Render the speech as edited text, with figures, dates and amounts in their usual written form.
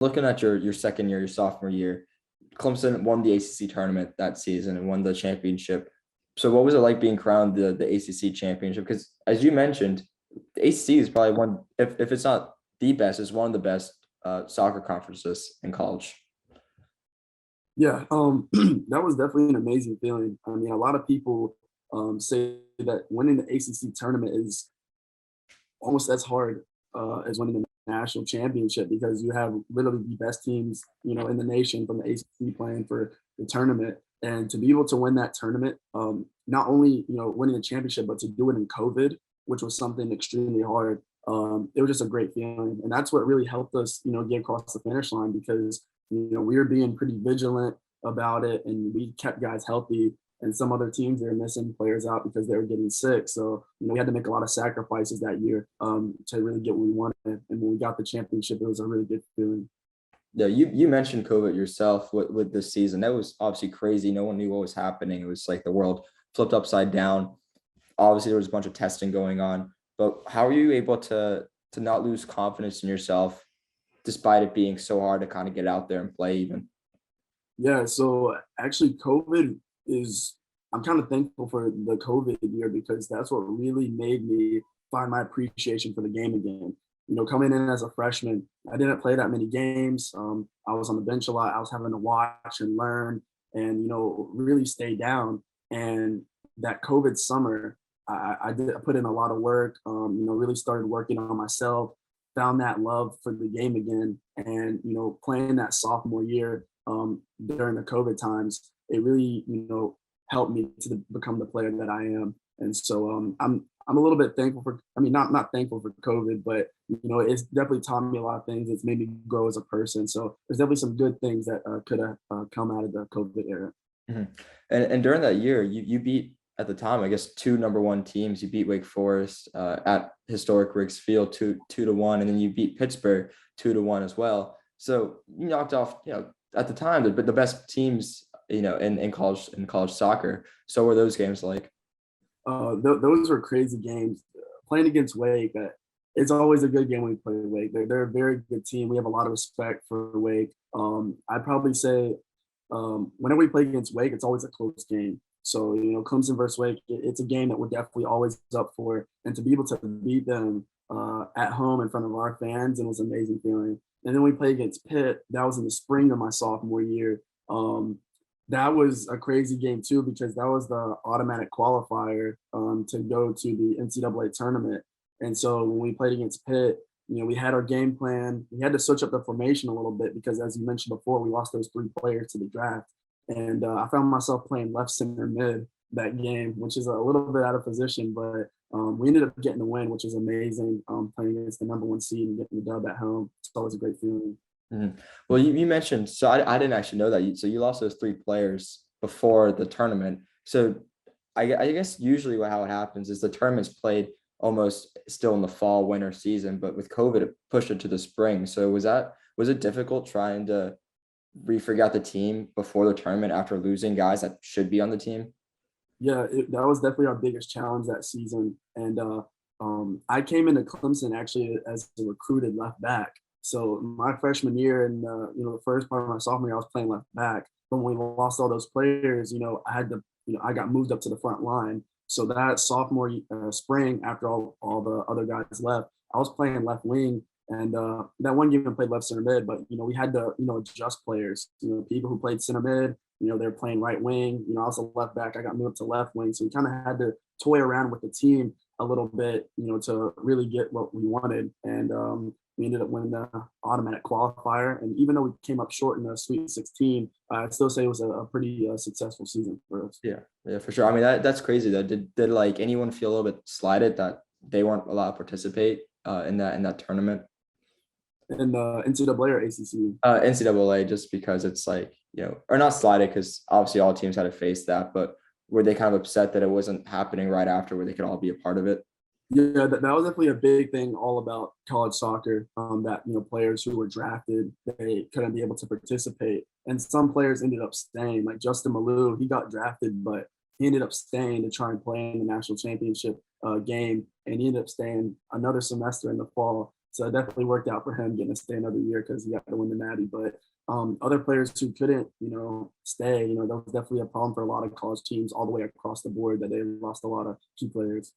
looking at your second year, your sophomore year, Clemson won the ACC tournament that season and won the championship. So what was it like being crowned the ACC championship? Because as you mentioned, the ACC is probably one, if it's not the best, it's one of the best soccer conferences in college. Yeah, that was definitely an amazing feeling. I mean, a lot of people say that winning the ACC tournament is almost as hard as winning the national championship because you have literally the best teams, in the nation from the ACC playing for the tournament. And to be able to win that tournament, not only winning the championship, but to do it in COVID, which was something extremely hard. It was just a great feeling, and that's what really helped us, get across the finish line because we were being pretty vigilant about it, and we kept guys healthy. And some other teams, they were missing players out because they were getting sick. So we had to make a lot of sacrifices that year to really get what we wanted. And when we got the championship, it was a really good feeling. Yeah, you mentioned COVID yourself with this season. That was obviously crazy. No one knew what was happening. It was like the world flipped upside down. Obviously, there was a bunch of testing going on. But how are you able to not lose confidence in yourself, despite it being so hard to kind of get out there and play even? Yeah, so actually, I'm kind of thankful for the COVID year because that's what really made me find my appreciation for the game again. Coming in as a freshman, I didn't play that many games. I was on the bench a lot. I was having to watch and learn and, really stay down. And that COVID summer, I put in a lot of work, really started working on myself, found that love for the game again. And, playing that sophomore year during the COVID times, it really, helped me to become the player that I am. And so I'm a little bit thankful for, I mean, not thankful for COVID, but, it's definitely taught me a lot of things. It's made me grow as a person. So there's definitely some good things that could have come out of the COVID era. Mhm. And during that year, you beat at the time, I guess, two number one teams. You beat Wake Forest at historic Riggs Field 2-1, and then you beat Pittsburgh 2-1 as well. So you knocked off, at the time, the best teams, in college soccer. So were those games like? Those were crazy games. Playing against Wake, it's always a good game when we play Wake. They're a very good team. We have a lot of respect for Wake. I'd probably say whenever we play against Wake, it's always a close game. So, Clemson versus Wake, it's a game that we're definitely always up for. And to be able to beat them at home in front of our fans, it was an amazing feeling. And then we play against Pitt. That was in the spring of my sophomore year. That was a crazy game too because that was the automatic qualifier to go to the NCAA tournament. And so when we played against Pitt, we had our game plan. We had to switch up the formation a little bit because, as you mentioned before, we lost those three players to the draft. And I found myself playing left center mid that game, which is a little bit out of position, but we ended up getting the win, which is amazing. Playing against the number one seed and getting the dub at home, it's always a great feeling. Mhm. Well, you mentioned, so I didn't actually know that. So you lost those three players before the tournament. So I guess usually how it happens is the tournament's played almost still in the fall, winter season, but with COVID, it pushed it to the spring. So was it difficult trying to refigure out the team before the tournament after losing guys that should be on the team? Yeah, that was definitely our biggest challenge that season. And I came into Clemson actually as a recruited left back. So my freshman year and the first part of my sophomore year, I was playing left back. But when we lost all those players, I had to, I got moved up to the front line. So that sophomore spring, after all the other guys left, I was playing left wing. And that one game I played left center mid, but we had to adjust players. People who played center mid, they're playing right wing. I was a left back. I got moved to left wing, so we kind of had to toy around with the team a little bit, to really get what we wanted. And we ended up winning the automatic qualifier. And even though we came up short in the Sweet 16, I'd still say it was a pretty successful season for us. Yeah, for sure. I mean, that's crazy though. Did like anyone feel a little bit slighted that they weren't allowed to participate in that tournament? In NCAA or ACC? NCAA, just because it's like, or not slighted because obviously all teams had to face that, but were they kind of upset that it wasn't happening right after where they could all be a part of it? Yeah, that was definitely a big thing all about college soccer. That players who were drafted, they couldn't be able to participate, and some players ended up staying. Like Justin Malou, he got drafted, but he ended up staying to try and play in the national championship game, and he ended up staying another semester in the fall. So it definitely worked out for him getting to stay another year because he got to win the Natty. But other players who couldn't, stay, that was definitely a problem for a lot of college teams all the way across the board that they lost a lot of key players.